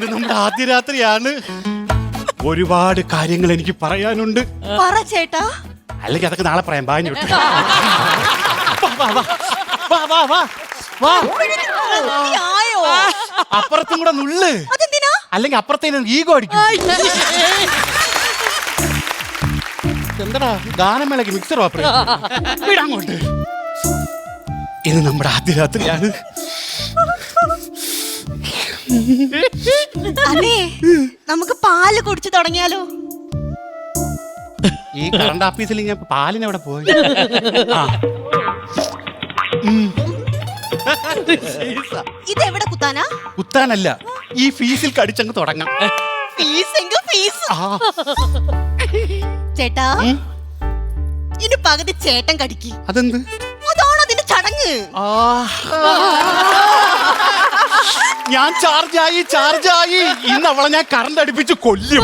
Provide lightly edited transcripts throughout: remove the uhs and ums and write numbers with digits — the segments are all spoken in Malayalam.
ഇന്ന് നമ്മുടെ ആദ്യ രാത്രിയാണ്. ഒരുപാട് കാര്യങ്ങൾ എനിക്ക് പറയാനുണ്ട്. പറ ചേട്ടാ. അല്ലെങ്കിൽ അതൊക്കെ നാളെ പറയാം. ബാഞ്ഞു ആയോ? അപ്പുറത്തും കൂടെ നുള്ള്. അതെന്തിനാ? അല്ലെങ്കിൽ അപ്പുറത്തേന് ഈഗോ അടിക്കും. എന്താടാ ഗാനമേളക്ക് മിക്സർ വിടാങ്ങോട്ട്. ഇന്ന് നമ്മുടെ ആദ്യ രാത്രിയാണ്. അതെ, നമുക്ക് പാല് കുടിച്ചു തുടങ്ങിയാലോ? ഈ കറണ്ട് ഓഫീസിൽ ഞാൻ പാലിന് എവിടെ പോയി? ഇതെവിടെ കുത്താനാ? കുത്താനല്ല, ഈ ഫീസിൽ കടിച്ചങ്ങ് തുടങ്ങാം. ഫീസ്. ചേട്ടാ, ഇനി പകുതി ചേട്ടൻ കടിക്ക്. അതെന്ത്? അതാണ് അതിന്റെ ചടങ്ങ്. ഞാൻ ചാർജായി. ഇന്ന് അവളെ ഞാൻ കറണ്ട് അടുപ്പിച്ച് കൊല്ലും.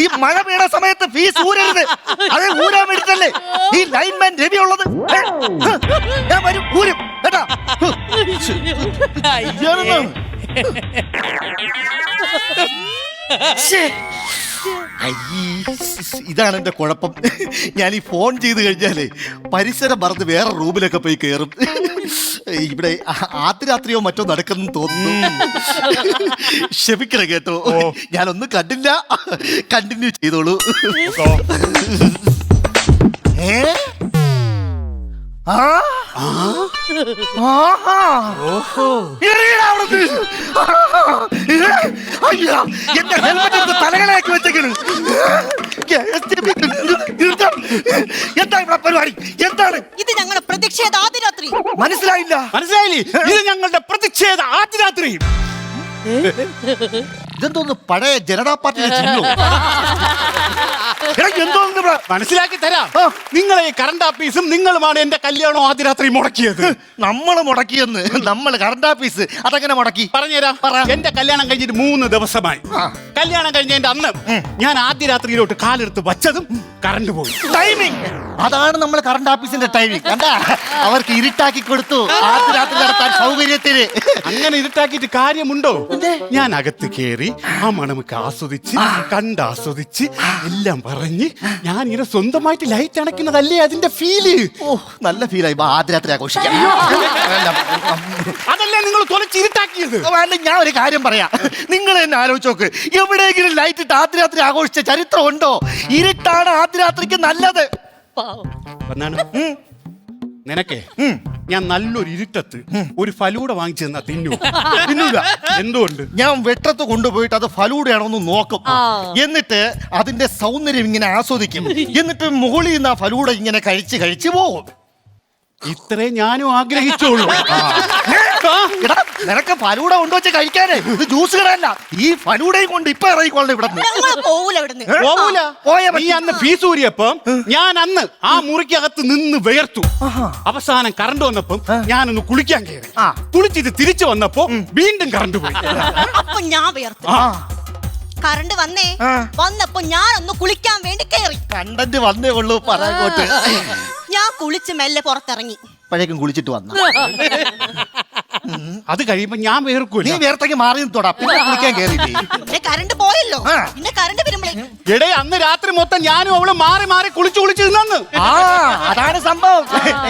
ഈ മഴ പെയ്യുന്ന സമയത്ത് ഫീസ് ഊരരുത്. അത് ഊരാൻ വേണ്ടിട്ടല്ലേ ഈ ലൈൻമാൻ രവി ഉള്ളത്. ഞാൻ വരും, ഊരും കേട്ടാ. ഇതാണ് എന്റെ കുഴപ്പം. ഞാൻ ഈ ഫോൺ ചെയ്ത് കഴിഞ്ഞാലേ പരിസരം മറന്ന് വേറെ റൂമിലൊക്കെ പോയി കയറും. ഇവിടെ ആദ്യരാത്രിയോ മറ്റോ നടക്കുന്നു തോന്നുന്നു. ക്ഷമിക്കണം കേട്ടോ, ഞാനൊന്നും കണ്ടില്ല. കണ്ടിന്യൂ ചെയ്തോളൂ. എന്റെ ഹെൽമെറ്റ് തലകളാക്കി വെച്ചേക്കണ്. എന്താ ഇവിടെ പരിപാടി? എന്താണ് ഇത്? ഞങ്ങളുടെ പ്രതിഷേധ ആദ്യ രാത്രി. മനസ്സിലായില്ലേ? ഇത് ഞങ്ങളുടെ പ്രതിഷേധ ആദ്യ രാത്രി. ഇതെന്തോന്ന് പഴയ ജനതാ പാർട്ടിയുടെ ചിഹ്നോ? എന്തോന്ന് മനസ്സിലാക്കി തരാം. നിങ്ങളെ ഈ കറണ്ട് ഓഫീസും നിങ്ങളുമാണ് എന്റെ കല്യാണം ആദ്യ രാത്രി മുടക്കിയത്. നമ്മള് മുടക്കിയെന്ന്? നമ്മൾ കറണ്ട് ഓഫീസ് അതെങ്ങനെ മുടക്കി? പറഞ്ഞുതരാം. എന്റെ കല്യാണം കഴിഞ്ഞിട്ട് 3 ദിവസമായി. കല്യാണം കഴിഞ്ഞതിന്റെ അന്ന് ഞാൻ ആദ്യ രാത്രിയിലോട്ട് കാലെടുത്ത് വച്ചതും കറണ്ട് പോയി. ടൈമിംഗ് അതാണ് നമ്മൾ കറണ്ട് ഓഫീസിന്റെ ടൈമിംഗ്. കണ്ടാ, അവർക്ക് ഇരുട്ടാക്കി കൊടുത്തു ആദ്യ രാത്രി നടത്താൻ സൗകര്യത്തിന്. അങ്ങനെ ഇരുട്ടാക്കിയിട്ട് കാര്യമുണ്ടോ? ഞാൻ അകത്ത് കയറി ആ മണമൊക്കെ ആസ്വദിച്ച് കണ്ടാസ്വദിച്ച് എല്ലാം പറഞ്ഞ് ഞാൻ ഇങ്ങനെ സ്വന്തമായിട്ട് ലൈറ്റ് അണയ്ക്കുന്നതല്ലേ അതിന്റെ ഫീല്. ഓ, നല്ല ഫീലായി. ആദ്യ രാത്രി ആഘോഷിക്കാം. അതല്ലേ നിങ്ങൾ തൊലച്ചിരുട്ടാക്കിയത്. ഞാൻ ഒരു കാര്യം പറയാം, നിങ്ങൾ തന്നെ ആലോചിച്ച് നോക്ക്. എവിടെയെങ്കിലും ലൈറ്റ് ഇട്ട് ആദ്യ രാത്രി ആഘോഷിച്ച ചരിത്രം ഉണ്ടോ? ഇരുട്ടാണ് ആദ്യ രാത്രിക്ക് നല്ലത്. നിനക്കേ ഞാൻ നല്ലൊരു ഇരുട്ടത്ത് ഒരു ഫലൂട വാങ്ങിച്ചു തന്നാ തിന്നൂല. എന്തുകൊണ്ട്? ഞാൻ വെട്ടത്ത് കൊണ്ടുപോയിട്ട് അത് ഫലൂടയാണോ എന്ന് നോക്കും. എന്നിട്ട് അതിന്റെ സൗന്ദര്യം ഇങ്ങനെ ആസ്വദിക്കും. എന്നിട്ട് മുകളിൽ നിന്ന് ആ ഫലൂട ഇങ്ങനെ കഴിച്ച് പോകും. ഇത്രേ ഞാനും ആഗ്രഹിച്ചോളൂ. നിനക്ക് ഫലൂട കൊണ്ടുവച്ച് കഴിക്കാനേ ഇത് ജ്യൂസ് കടയല്ല. ഈ ഫലൂടയും കൊണ്ട് ഇപ്പൊ ഇറങ്ങിക്കൊള്ളു ഇവിടെ. നീ അന്ന് ഫീസ് ഊരിയപ്പം ഞാൻ അന്ന് ആ മുറിക്കകത്ത് നിന്ന് വേർത്തു. അവസാനം കറണ്ട് വന്നപ്പം ഞാനൊന്ന് കുളിക്കാൻ കയറി. കുളിച്ചിട്ട് തിരിച്ചു വന്നപ്പോ വീണ്ടും കറണ്ട് പോയി. അപ്പൊ ഞാൻ വേർത്തു. കറണ്ട് വന്നപ്പോ ഞാനൊന്ന് കുളിക്കാൻ വേണ്ടി കയറി. കണ്ടന്റ് വന്നേ ഉള്ളൂ പറയാങ്ങോട്ട്. ഞാൻ കുളിച്ച് മെല്ലെ പുറത്തിറങ്ങി. പഴയക്കും കുളിച്ചിട്ട് വന്ന അത് കഴിയുമ്പോ ഞാൻ വേർക്കൂല. നീ വേർത്തെങ്കിൽ മാറി തൊടാ. പിന്നെ കുളിക്കാൻ കയറി കറണ്ട് പോയല്ലോ. പിന്നെ കറണ്ട് വരുമ്പോഴേ എടേ അന്ന് രാത്രി മൊത്തം ഞാനും അവള് മാറി മാറി കുളിച്ച് നിന്നു. അതാണ് സംഭവം.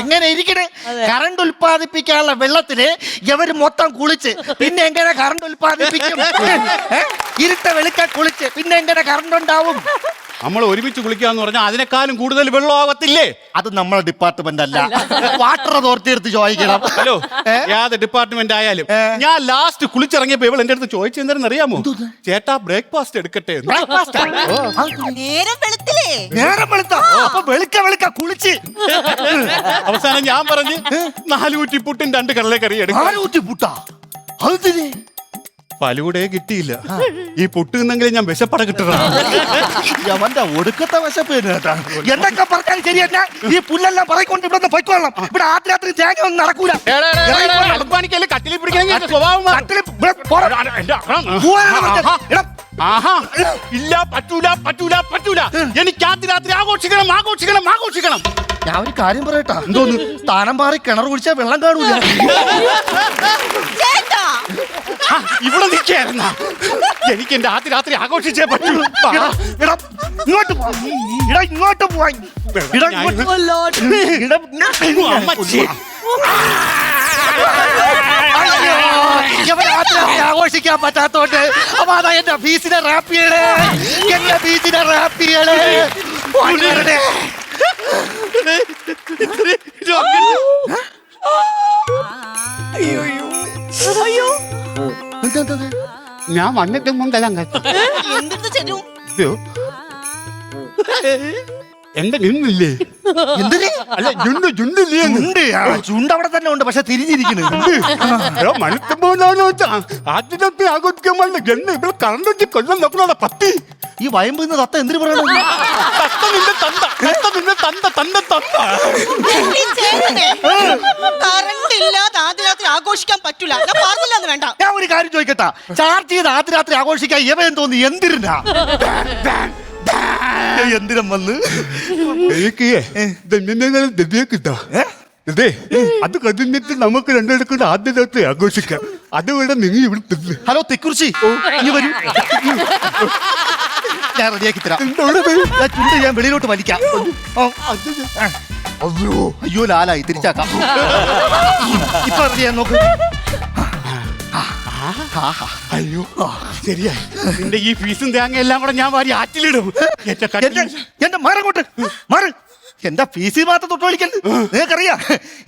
എങ്ങനെ ഇരിക്കണേ? കറണ്ട് ഉൽപ്പാദിപ്പിക്കാനുള്ള വെള്ളത്തില് ഇവര് മൊത്തം കുളിച്ച് പിന്നെ എങ്ങനെ കറണ്ട് ഉൽപ്പാദിപ്പിക്കും? ഇരുട്ട വെളുക്ക കുളിച്ച് പിന്നെ എങ്ങനെ കറണ്ട് ഉണ്ടാവും? നമ്മൾ ഒരുമിച്ച് കുളിക്കാന്ന് പറഞ്ഞാൽ അതിനേക്കാളും കൂടുതൽ വെള്ളമാകത്തില്ലേ? അത് നമ്മളെ ഡിപ്പാർട്ട്മെന്റ് അല്ല, വാട്ടർ അതോറിറ്റി എടുത്ത് ചോദിക്കണം. ഹലോ, ഏത് ഡിപ്പാർട്ട്മെന്റ് ആയാലും ഞാൻ ലാസ്റ്റ് കുളിച്ചിറങ്ങിയപ്പോ ഇവൾ എന്റെ അടുത്ത് ചോദിച്ചെന്താണെന്ന് അറിയാമോ? ചേട്ടാ ബ്രേക്ക്ഫാസ്റ്റ് എടുക്കട്ടെ. നേരം വെളുത്തില്ലേ? നേരം വെളുത്ത അപ്പൊ വെളുക്ക കുളിച്ച് അവസാനം ഞാൻ പറഞ്ഞു 4 ഊറ്റി പുട്ടും 2 കടലക്കറി എടുക്കും. 4 ഊറ്റി പുട്ടാ? പലൂടെ കിട്ടിയില്ല. ഈ പൊട്ടുന്നെങ്കിലും ഞാൻ വിശപ്പട കിട്ടണം. അവന്റെ ഒടുക്കത്തെ വിശപ്പ് തന്നെ കേട്ടാ. എന്തൊക്കെ പറഞ്ഞാലും ശരി തന്നെ. ഈ പുല്ലെല്ലാം പറയിക്കൊണ്ട് ഇവിടെ നിന്ന് പൊയ്ക്കൊള്ളാം. ഇവിടെ രാത്രി തേങ്ങ ഒന്നും നടക്കൂല. കട്ടിലിൽ പിടിക്കണമെങ്കിൽ സ്വഭാവം ആഹാ ഇല്ല, പറ്റൂല പറ്റൂല പറ്റൂല. എനിക്ക് രാത്രി ആഘോഷിക്കണം ആഘോഷിക്കണം ആഘോഷിക്കണം. ഞാൻ ഒരു കാര്യം പറയട്ടാ. എന്തോന്ന് സ്ഥാനം മാറി കിണർ കുടിച്ചാൽ വെള്ളം കാണൂല. ചേട്ടാ ഇവിടെ നിൽക്കായിരുന്ന എനിക്ക് എന്റെ രാത്രി ആഘോഷിച്ചേ പറ്റൂ. ഇടാ ഇങ്ങോട്ട് പോ. ഇടാ ഇങ്ങോട്ട് പോവാൻ. ഇടാ അമ്മച്ചി. ആഘോഷിക്കാൻ പറ്റാത്തോണ്ട് അപ്പൊ അതാ എന്റെ ഫീസിനെ റാപ്പ് ചെയ്യണേ. എന്റെ ഫീസിനെ റാപ്പ് ചെയ്യണേ. ഞാൻ വന്നിട്ട് മുണ്ടെല്ലാം എന്തെടുത്ത് ചെല്ലും എന്റെ നിന്നില്ലേ? എന്തിന്? അല്ല ചുണ്ടില്ലേ? ഉണ്ട്. ചുണ്ട് അവിടെ തന്നെ ഉണ്ട്, പക്ഷെ തിരിഞ്ഞിരിക്കുന്നു. ആദ്യത്തെ ആഘോഷിക്കുമ്പോൾ എന്നെ ഇവിടെ കറണ്ട് വെച്ച് കൊല്ലം നോക്കണോടാ പത്തി. ഈ വയമ്പ് തത്ത എന്തിനു പറയണു? കറണ്ട് ഇല്ലാതെ ആദ്യ രാത്രി ആഘോഷിക്കാൻ പറ്റൂല. ഞാൻ പറഞ്ഞില്ലെന്ന് വേണ്ട. ഞാൻ ഒരു കാര്യം ചോദിക്കട്ടാ. ചാർജ് ചെയ്ത് ആദ്യ രാത്രി ആഘോഷിക്കാൻ ഇവൻ തോന്നി എന്തിനാ? എന്തിനും വന്ന് എനിക്ക് കിട്ടാ. അതെ, അത് കഴിഞ്ഞിട്ട് നമുക്ക് രണ്ടെടുക്കുന്ന ആദ്യ രാത്രി ആഘോഷിക്കാം. അതുകൊണ്ട് നിങ്ങൾ ഇവിടെ തിന്ന്. ഹലോ തെക്കുറിച്ചി, ഇനി വരൂ. ഞാൻ റെഡിയാക്കി തരാം. ചുണ്ട് ഞാൻ വെളിയിലോട്ട് വലിക്കാം. അയ്യോ ലാലായി തിരിച്ചാക്കാം. ഇപ്പൊ റെഡിയാ നോക്ക്. അയ്യോ ശരിയായി. നിന്റെ ഈ ഫീസും തേങ്ങ എല്ലാം കൂടെ ഞാൻ വാരി ആറ്റിലിടും. എന്റെ മാറങ്ങോട്ട് മാറ്. എന്റെ ഫീസിൽ മാത്രം തൊട്ട് വിളിക്കല്. നിങ്ങൾക്കറിയാം,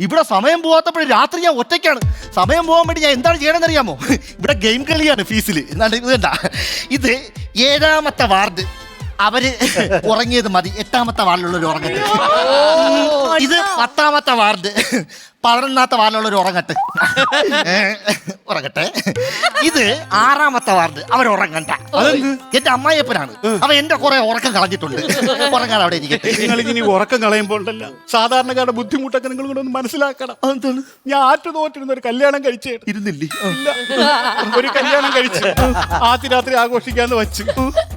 ഇവിടെ സമയം പോവാത്തപ്പോഴും രാത്രി ഞാൻ ഒറ്റയ്ക്കാണ്. സമയം പോകാൻ വേണ്ടി ഞാൻ എന്താണ് ചെയ്യണമെന്ന് അറിയാമോ? ഇവിടെ ഗെയിം കളിയാണ് ഫീസിൽ. എന്നാണ് ഇത് കണ്ട, ഇത് 7ാമത്തെ വാർഡ്. അവര് ഉറങ്ങിയത് മതി. 8ാമത്തെ വാർഡിലുള്ളൊരു ഉറങ്ങട്ടെ. ഇത് 10ാമത്തെ വാർഡ്. 11ാമത്തെ വാർഡിലുള്ളൊരു ഉറങ്ങട്ടെ. ഉറങ്ങട്ടെ. ഇത് 6ാമത്തെ വാർഡ്. അവരുറങ്ങണ്ട. എന്റെ അമ്മായിയപ്പനാണ്. അവൻ എന്റെ കുറെ ഉറക്കം കളഞ്ഞിട്ടുണ്ട്. ഉറങ്ങാൻ അവിടെ ഇരിക്കട്ടെ. നിങ്ങൾ ഇനി ഉറക്കം കളയുമ്പോൾ ഉണ്ടല്ലോ, സാധാരണക്കാരുടെ ബുദ്ധിമുട്ടൊക്കെ നിങ്ങൾ കൂടെ ഒന്ന് മനസ്സിലാക്കണം. ഞാൻ തോറ്റിരുന്ന ഒരു കല്യാണം കഴിച്ചേ ഇരുന്നില്ലേ? ഒരു കല്യാണം കഴിച്ച് ആദ്യ രാത്രി ആഘോഷിക്കാന്ന് വെച്ച്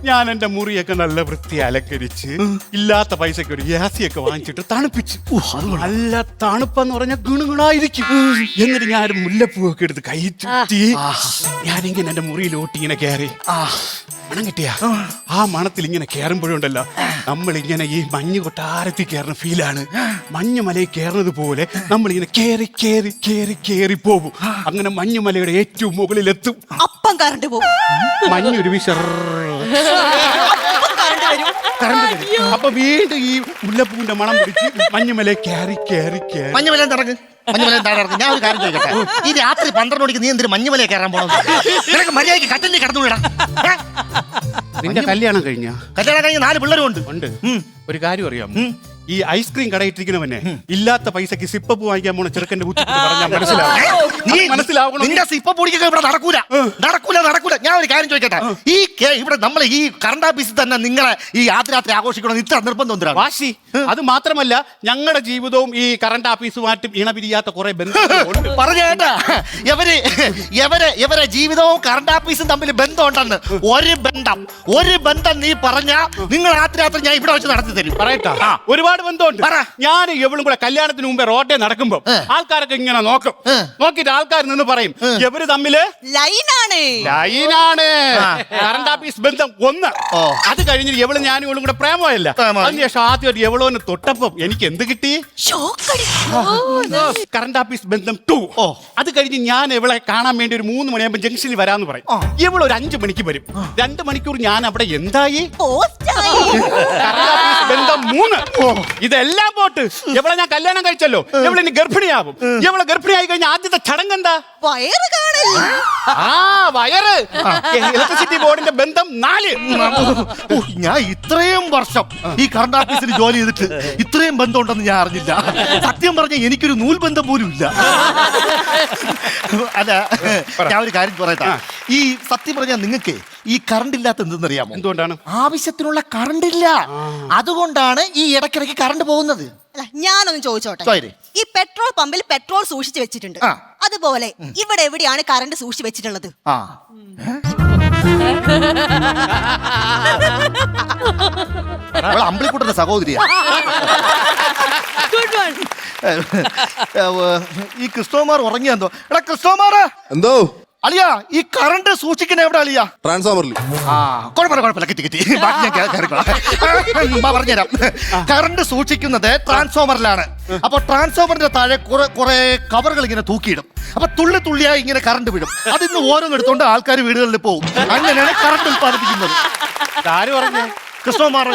ഞാൻ എന്റെ മുറിയൊക്കെ നല്ല വൃത്തി അലക്കരിച്ച് ഇല്ലാത്ത പൈസക്ക് ഒരു ഗ്യാസിയൊക്കെ വാങ്ങിച്ചിട്ട് തണുപ്പിച്ച്. നല്ല തണുപ്പെന്ന് പറഞ്ഞാൽ ഗുണഗുണായിരിക്കും. എന്നിട്ട് ഞാൻ ഒരു മുല്ലപ്പൂവൊക്കെ എടുത്ത് കൈ ചുറ്റി ഞാനിങ്ങനെ എന്റെ മുറിയിലോട്ട് ഇങ്ങനെ കയറി. മണം കിട്ടിയ ആ മണത്തിൽ ഇങ്ങനെ കയറുമ്പോഴുണ്ടല്ലോ, നമ്മളിങ്ങനെ ഈ മഞ്ഞ് കൊട്ടാരത്തിൽ കയറുന്ന ഫീലാണ്. മഞ്ഞുമലയിൽ കയറുന്നത് പോലെ നമ്മളിങ്ങനെ കേറി കേറി കേറി കേറി പോകും. അങ്ങനെ മഞ്ഞുമലയുടെ ഏറ്റവും മുകളിലെത്തും. അപ്പം കറണ്ട് പോകും. മഞ്ഞൊരു വിശർ അപ്പൊ വീണ്ടും ഈ മുല്ലപ്പൂവിന്റെ മണം പിടിച്ച് മഞ്ഞുമലയെ കയറി കയറി കയറി മഞ്ഞുമല ഇറങ്ങ്. മഞ്ഞുമല ഇറങ്ങ്. ഞാൻ ഒരു കാര്യം ചോദിക്കട്ടെ. ഈ രാത്രി 12 മണിക്ക് നീ എന്തിന് മഞ്ഞുമലയെ കയറാൻ പോകണം? നിനക്ക് മര്യാദയ്ക്ക് കട്ടലിൽ കിടന്നുവിടാ. നിന്റെ കല്യാണം കഴിഞ്ഞ? കല്യാണം കഴിഞ്ഞ 4 പിള്ളേരും ഉണ്ട്. ഒരു കാര്യം അറിയാം, ഈ ഐസ്ക്രീം കടയിട്ടിരിക്കുന്നവനെ ഇല്ലാത്ത പൈസക്ക് സിപ്പപ്പ് വാങ്ങിക്കാൻ പോണ ചെറുക്കന്റെ ബുദ്ധിമുട്ട് പറഞ്ഞാൽ മനസ്സിലാവണം. നിന്റെ സിപ്പപ്പ് പൊടിക്കൊക്കെ ഇവിടെ നടക്കൂല. ഞാൻ ഒരു കാര്യം ചോദിക്കട്ടെ. ഇവിടെ നമ്മളെ ഈ കറണ്ട് ഓഫീസിൽ തന്നെ നിങ്ങളെ ഈ രാത്രി ആഘോഷിക്കണം ഇത്ര നിർബന്ധം എന്തിനാണ്? വാശി. അത് മാത്രമല്ല, ഞങ്ങളുടെ ജീവിതവും ഈ കറണ്ട് ഓഫീസുമായിട്ടും ഇണപിരിയാത്ത കുറെ ബന്ധങ്ങളുണ്ട്. പറഞ്ഞേട്ടാ, ഇവരെ ജീവിതവും കറണ്ട് ഓഫീസും തമ്മിൽ ബന്ധമുണ്ടെന്ന്. ഒരു ബന്ധം നീ പറഞ്ഞാ നിങ്ങൾ രാത്രി ഞാൻ ഇവിടെ വെച്ച് നടത്തി തരും. പറയട്ടാ, ഒരുപാട് ബന്ധമുണ്ട്. ഞാൻ എവളും കൂടെ കല്യാണത്തിന് മുമ്പേ റോഡേ നടക്കുമ്പോ ആൾക്കാരൊക്കെ ഇങ്ങനെ നോക്കിട്ട് ആൾക്കാർ നിന്ന് പറയും, ഇവര് തമ്മില് ലൈനാണ്. കറണ്ട് ഓഫീസ് ബന്ധം 1. അത് കഴിഞ്ഞിട്ട് എവളും ഞാനും ഇവളും കൂടെ പ്രേമമല്ല. അതിനുശേഷം ആദ്യം എവളോന്ന് തൊട്ടപ്പം എനിക്ക് എന്ത് കിട്ടി? കറണ്ട് ഓഫീസ് ബന്ധം 2. അത് കഴിഞ്ഞ് ഞാൻ ഇവളെ കാണാൻ വേണ്ടി ഒരു 3 മണിയാകുമ്പോൾ ജംഗ്ഷനിൽ വരാന്ന് പറയും. ഇവൾ ഒരു 5 മണിക്ക് വരും. 2 മണിക്കൂർ ഞാൻ അവിടെ എന്തായി? കറണ്ട് ഓഫീസ് ബന്ധം 3. ഇതെല്ലാം പോട്ട് എവളെ ഞാൻ കല്യാണം കഴിച്ചല്ലോ, എവളെ ഇനി ഗർഭിണിയാവും. എവളെ ഗർഭിണിയായി കഴിഞ്ഞാൽ ആദ്യത്തെ ചടങ്ങ് എന്താ? വയറ് കാണല്. ആ വയറ് ഇലക്ട്രിസിറ്റി ബോർഡിന്റെ ബന്ധം 4. ഞാൻ ഇത്രയും വർഷം ഈ കറണ്ട് ഓഫീസിൽ ജോലി ചെയ്തിട്ട് ഇത്രയും ബന്ധം ഉണ്ടെന്ന് ഞാൻ അറിഞ്ഞില്ല. സത്യം പറഞ്ഞ എനിക്കൊരു നൂൽബന്ധം പോലും ഇല്ല. അല്ല, ഞാൻ ഒരു കാര്യം പറയട്ടെ. ഈ സത്യം പറഞ്ഞാൽ നിങ്ങൾക്ക് ഈ കറണ്ട് ഇല്ലാത്ത എന്തെന്നറിയാമോ? എന്തുകൊണ്ടാണ്? ആവശ്യത്തിനുള്ള കറണ്ട് ഇല്ല. അതുകൊണ്ടാണ് ഈ ഇടയ്ക്കിടയ്ക്ക് കറണ്ട് പോകുന്നത്. അല്ല, ഞാനൊന്ന് ചോദിച്ചോട്ടെ. ചോദിര്. ഈ പെട്രോൾ പമ്പിൽ പെട്രോൾ സൂക്ഷിച്ചു വെച്ചിട്ടുണ്ട്. ആ. അതുപോലെ ഇവിടെ എവിടെയാണ് കറണ്ട് സൂക്ഷിച്ചു വെച്ചിട്ടുള്ളത്? ആ അമ്പിളിക്കുട്ടന്റെ സഹോദരിയാ. ഈ ക്രിസ്റ്റോമാർ ഉറങ്ങിയാന്തോ? എടാ ക്രിസ്റ്റോമാർ, എന്തോ അളിയാ ഈ കറണ്ട് സൂക്ഷിക്കുന്ന എവിടെ അളിയാ? ട്രാൻസ്ഫോമറിൽ. കുഴപ്പമില്ല കിട്ടി. ബാക്കി ഞാൻ പറഞ്ഞുതരാം. കറണ്ട് സൂക്ഷിക്കുന്നത് ട്രാൻസ്ഫോമറിലാണ്. അപ്പൊ ട്രാൻസ്ഫോമറിന്റെ താഴെ കുറെ കവറുകൾ ഇങ്ങനെ തൂക്കിയിടും. അപ്പൊ തുള്ളി തുള്ളിയായി ഇങ്ങനെ കറണ്ട് വീഴും. അതിന്ന് ഓരോന്നും എടുത്തോണ്ട് ആൾക്കാർ വീടുകളിൽ പോകും. അങ്ങനെയാണ് കറണ്ട് ഉത്പാദിപ്പിക്കുന്നത്. ആര് പറഞ്ഞു? കൃഷ്ണകുമാർ.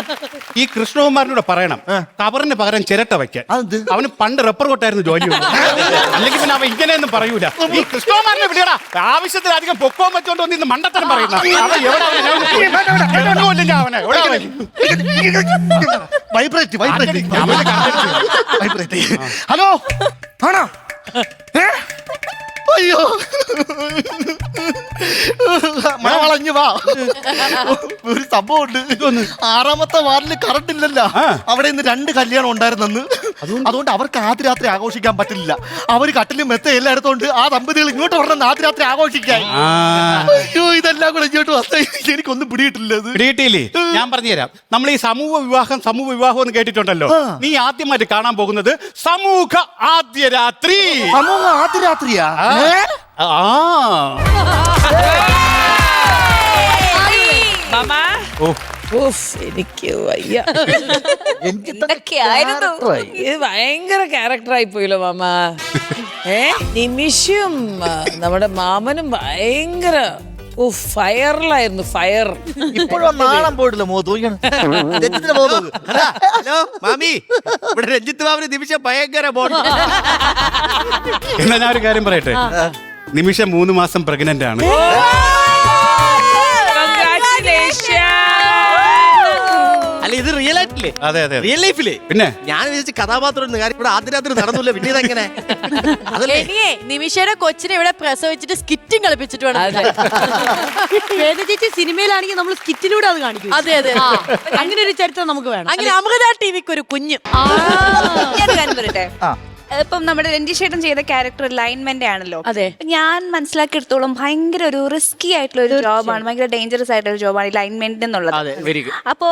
ഈ കൃഷ്ണകുമാറിനോട് പറയണം കവറിന് പകരം ചിരട്ട വയ്ക്കാൻ. അവന് പണ്ട് റബ്ബർ കൊട്ടായിരുന്നു ജോലി. അല്ലെങ്കിൽ പിന്നെ അവൻ ഇങ്ങനെയൊന്നും പറയൂല. ഈ കൃഷ്ണകുമാറിനെ വിളിയടാ. ആവശ്യത്തിലധികം പൊക്കവും വെച്ചോണ്ട് വന്ന് ഇന്ന് മണ്ടത്തരം പറയുന്ന വൈബ്രേറ്റ്. ഹലോ, ആണോ? അയ്യോ, മഴ വളഞ്ഞു വാ. ഒരു സംഭവം ഉണ്ട്. 6ാമത്തെ വാർഡിൽ കറണ്ട് ഇല്ലല്ലോ. അവിടെ ഇന്ന് 2 കല്യാണം ഉണ്ടായിരുന്നെന്ന്. അതുകൊണ്ട് അവർക്ക് ആദ്യ രാത്രി ആഘോഷിക്കാൻ പറ്റില്ല. അവര് കട്ടിലും മെത്ത എല്ലാം എടുത്തോണ്ട് ആ ദമ്പതികൾ ഇങ്ങോട്ട് വരണം ആദ്യ രാത്രി ആഘോഷിക്കാൻ. അയ്യോ, ഇതെല്ലാം കൂടെ ഇങ്ങോട്ട് വന്ന എനിക്കൊന്നും പിടിയിട്ടില്ലേ. ഞാൻ പറഞ്ഞുതരാം. നമ്മൾ ഈ സമൂഹ വിവാഹം എന്ന് കേട്ടിട്ടുണ്ടല്ലോ. നീ ആദ്യമായിട്ട് കാണാൻ പോകുന്നത് സമൂഹ ആദ്യ രാത്രി. സമൂഹ ആദ്യ രാത്രിയാ? എനിക്ക് വയ്യ. ഇത് ഭയങ്കര ക്യാരക്ടറായി പോയല്ലോ മാമ. നിമിഷം നമ്മുടെ മാമനും ഭയങ്കര ഫയറിലായിരുന്നു. ഫയർ ഇപ്പോഴും നാണം പോയിട്ടില്ല. ഹലോ മാമി, ഇവിടെ രഞ്ജിത്ത് മാമിന് നിമിഷം ഭയങ്കര എന്നാ ഞാൻ ഒരു കാര്യം പറയട്ടെ. നിമിഷം 3 മാസം പ്രഗ്നന്റ് ആണ്. അല്ല, ഇത് റിയൽ ആയിട്ടില്ലേ? അതെ റിയൽ ലൈഫില്. പിന്നെ ഞാൻ വിചാരിച്ച കഥാപാത്രം കാര്യം ഇവിടെ ആദ്യ രാത്രി നടന്നില്ല. പിന്നെ ഇതെങ്ങനെ? അതല്ലേ നിമിഷയുടെ കൊച്ചിനെ ഇവിടെ പ്രസവിച്ചിട്ട് സ്കിറ്റും കളിപ്പിച്ചിട്ട് വേണം. ചേച്ചി സിനിമയിലാണെങ്കിൽ നമ്മൾ സ്കിറ്റിലൂടെ അത് കാണിക്കും. അതെ അങ്ങനെ ഒരു ചരിത്രം നമുക്ക് വേണം. അങ്ങനെ അമൃത ടിവിക്ക് ഒരു കുഞ്ഞ്. കാര്യം പറയട്ടെ. ഇപ്പം നമ്മുടെ രഞ്ജിഷേട്ടൻ ചെയ്ത ക്യാരക്ടർ ലൈൻമെന്റ് ആണല്ലോ. അതെ. ഞാൻ മനസ്സിലാക്കിയെടുത്തോളം ഭയങ്കര ഒരു റിസ്കി ആയിട്ടുള്ള ഒരു ജോബാണ്. ഭയങ്കര ഡേഞ്ചറസ് ആയിട്ടുള്ള ഒരു ജോബാണ് ഈ ലൈൻമെന്റ് എന്നുള്ളത്. അപ്പോ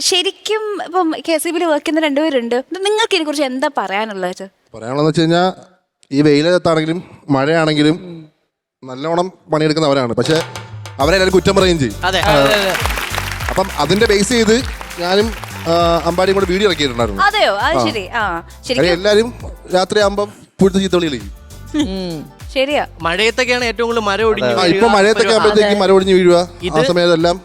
ശരിക്കും ഇപ്പം KCB വർക്ക് ചെയ്യുന്ന 2 പേരുണ്ട്. നിങ്ങൾക്ക് ഇതിനെ കുറിച്ച് എന്താ പറയാനുള്ളത്? പറയാനുള്ളതെന്ന് വെച്ച് കഴിഞ്ഞാൽ ഈ വെയിലത്താണെങ്കിലും മഴയാണെങ്കിലും നല്ലോണം പണിയെടുക്കുന്നവരാണ്. പക്ഷെ അവരെല്ലാവരും കുറ്റം പറയുകയും ചെയ്യും. അപ്പം അതിന്റെ ബേസ് ചെയ്ത് ഞാനും അമ്പാടിയും കൂടെ വീഡിയോ ഇറക്കിയിട്ടുണ്ടായിരുന്നു. അതെയോ? അത് ശരി. ശരിക്കും എല്ലാരും രാത്രി ആകുമ്പം പുഴുത്ത് ചീത്തവിളി കളിക്കും. ശരിയാ. മഴയത്തൊക്കെയാണ് ഏറ്റവും കൂടുതൽ മരം ഒടിഞ്ഞു. ഇപ്പൊ മഴയത്തൊക്കെ ആകുമ്പോഴത്തേക്ക് മരം ഒടിഞ്ഞ് വീഴുക. ആ സമയത്തെല്ലാം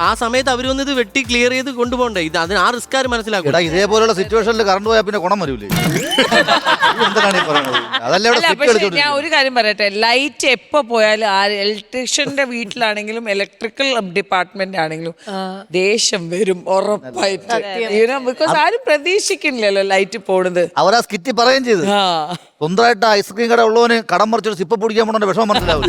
ആ സമയത്ത് അവർ വന്ന് ഇത് വെട്ടി ക്ലിയർ ചെയ്ത് കൊണ്ടുപോകണ്ടേ? ഇത് അതിന് ആ റിസ്ക് ആര് മനസ്സിലാക്കും? ഇതേപോലുള്ള സിറ്റുവേഷനിൽ കറണ്ട് പോയാൽ പിന്നെ ഗുണം വരൂലേ? ഞാൻ ഒരു കാര്യം പറയട്ടെ. ലൈറ്റ് എപ്പോ പോയാലും ഇലക്ട്രീഷ്യന്റെ വീട്ടിലാണെങ്കിലും ഇലക്ട്രിക്കൽ ഡിപ്പാർട്ട്മെന്റ് ആണെങ്കിലും ദേഷ്യം വരും ഉറപ്പായിട്ട്. ബിക്കോസ് ആരും പ്രതീക്ഷിക്കുന്നില്ലല്ലോ ലൈറ്റ് പോണത്. അവരാ സ്കിറ്റ് പറയുകയും ചെയ്തു. സ്വന്തമായിട്ട് ഐസ്ക്രീം കട ഉള്ളവന് കടം മറിച്ചൊരു സിപ്പ പിടിക്കാൻ പോണ വിഷമം മനസ്സിലാവും.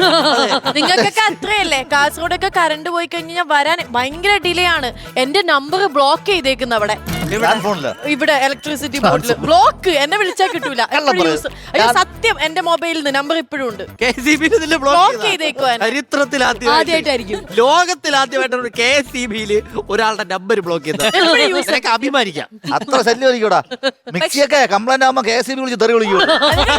നിങ്ങൾക്കൊക്കെ അത്രയല്ലേ? കാസർഗോഡൊക്കെ കറണ്ട് പോയി കഴിഞ്ഞാൽ വരാൻ ഭയങ്കര ഡിലേ ആണ്. എന്റെ നമ്പർ ബ്ലോക്ക് ചെയ്തേക്കുന്ന അവിടെ ഇവിടെ ഇലക്ട്രിസിറ്റി ബോർഡിൽ ബ്ലോക്ക്. എന്നെ വിളിച്ചാൽ കിട്ടൂല. അയ്യോ സത്യം, എന്റെ മൊബൈലിൽ നിന്ന് നമ്പർ ഇപ്പോഴും ഉണ്ട്. ബ്ലോക്ക് ചെയ്തേക്കുവാൻ ചരിത്രത്തിൽ ആദ്യമായിട്ടായിരിക്കും, ലോകത്തിൽ ആദ്യമായിട്ടാണ് KCB-യിൽ ഒരാളുടെ നമ്പർ ബ്ലോക്ക് ചെയ്തത്. അഭിമാനിക്കാം. അത്ര ശല്യം മിക്സിയൊക്കെ കംപ്ലൈന്റ് ആവുമ്പോ KCB വിളിച്ച് തെറി വിളിക്കും.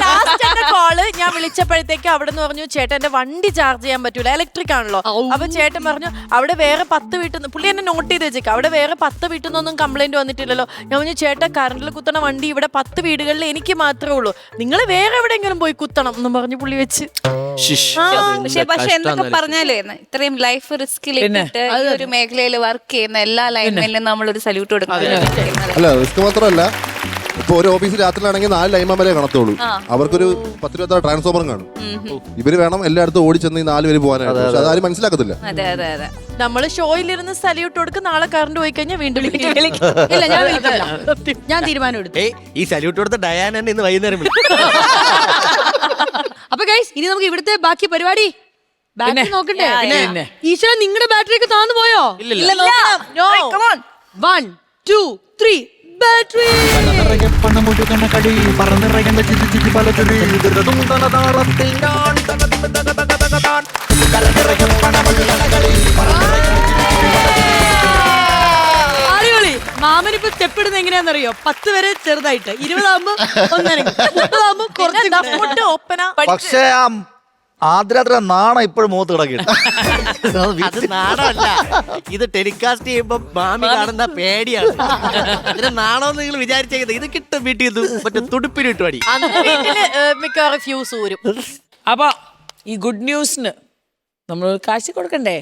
ലാസ്റ്റ് എന്റെ കോള് ഞാൻ വിളിച്ചപ്പോഴത്തേക്ക് അവിടെ നിന്ന് പറഞ്ഞു, ചേട്ടൻ എന്റെ വണ്ടി ചാർജ് ചെയ്യാൻ പറ്റൂല, ഇലക്ട്രിക് ആണല്ലോ. അപ്പൊ ചേട്ടൻ പറഞ്ഞു അവിടെ വേറെ 10 വീട്ടിൽ നിന്ന്, പുള്ളി എന്നെ നോട്ട് ചെയ്ത് വെച്ചേക്കാം, അവിടെ വേറെ 10 വീട്ടിൽ നിന്നൊന്നും കംപ്ലൈന്റ് വന്നിട്ടില്ലല്ലോ. ഞാൻ പറഞ്ഞു ചേട്ടാ കറണ്ടിൽ കുത്തണ വണ്ടി ഇവിടെ 10 വീടുകളിൽ എനിക്ക് മാത്രമേ ഉള്ളൂ, നിങ്ങൾ വേറെ എവിടെയെങ്കിലും പോയി കുത്തണം എന്ന് പറഞ്ഞു പുള്ളി വെച്ച്. പക്ഷെ എന്തൊക്കെ പറഞ്ഞാലേ ഇത്രയും ലൈഫ് റിസ്കിൽ ഇട്ടിട്ട് ഈ ഒരു മേഖലയിൽ വർക്ക് ചെയ്യുന്ന എല്ലാ ലൈൻമെന്റിനും നമ്മളൊരു സല്യൂട്ട് കൊടുക്കണം. അല്ല റിസ്ക് മാത്രമല്ല ഇപ്പൊ ഒരു ഓഫീസിൽ രാത്രിയിലാണെങ്കിൽ 4 ലൈൻമാൻ വരെ കാണത്തുള്ളൂ. അവർക്കൊരു 10-20 ട്രാൻസ്ഫോമറും കാണും. ഇവര് വേണം എല്ലായിടത്തും ഓടി ചെന്ന് ഈ 4 പേര് പോകാനായിട്ട്. പക്ഷെ അതാരും മനസ്സിലാക്കത്തില്ല. അതെ അതെ അതെ. നമ്മള് ഷോയിലിരുന്ന് സല്യൂട്ട് കൊടുക്കും, നാളെ കറണ്ട് പോയി കഴിഞ്ഞാൽ വീണ്ടും ഇല്ല ഞാൻ വിളിക്കില്ല. ഞാൻ തീരുമാനം എടുത്തു. ഈ സല്യൂട്ട് കൊടുത്ത ഡയാന ഇന്ന് വൈകുന്നേരം അപ്പൊ ഗൈസ് ഇനി നമുക്ക് ഇവിടുത്തെ ബാക്കി പരിപാടി ബാറ്ററി നോക്കണ്ടേ? ഈശ്വര നിങ്ങളുടെ ബാറ്ററി ഒക്കെ താന്നു പോയോ? ഇല്ല. 1 2 3 ബാറ്ററി. അടിപൊളി. മാമനിപ്പോ സ്റ്റെപ്പ് ഇടുന്നത് എങ്ങനെയാണെന്നറിയോ? 10 വരെ ചെറുതായിട്ട്, 20 ആകുമ്പോ 1 30 കുറച്ച് ഒപ്പന. പക്ഷേ ആദ്രാത്ര നാണം ഇപ്പോഴും മുഖത്ത് കിടക്കില്ല. അത് നാണമല്ല, ഇത് ടെലികാസ്റ്റ് ചെയ്യുമ്പോ മാമി കാണുന്ന പേടിയാണ്. അതിന് നാണമെന്ന് നിങ്ങൾ വിചാരിച്ചേക്കുന്നത് ഇത് കിട്ടും വീട്ടിൽ നിന്ന് മറ്റേ തുടുപ്പിനിട്ട് പടി. മിക്കവാറും ഫ്യൂസ് ഊരും. അപ്പൊ ഈ ഗുഡ് ന്യൂസിന് നമ്മൾ കാശ് കൊടുക്കണ്ടേ?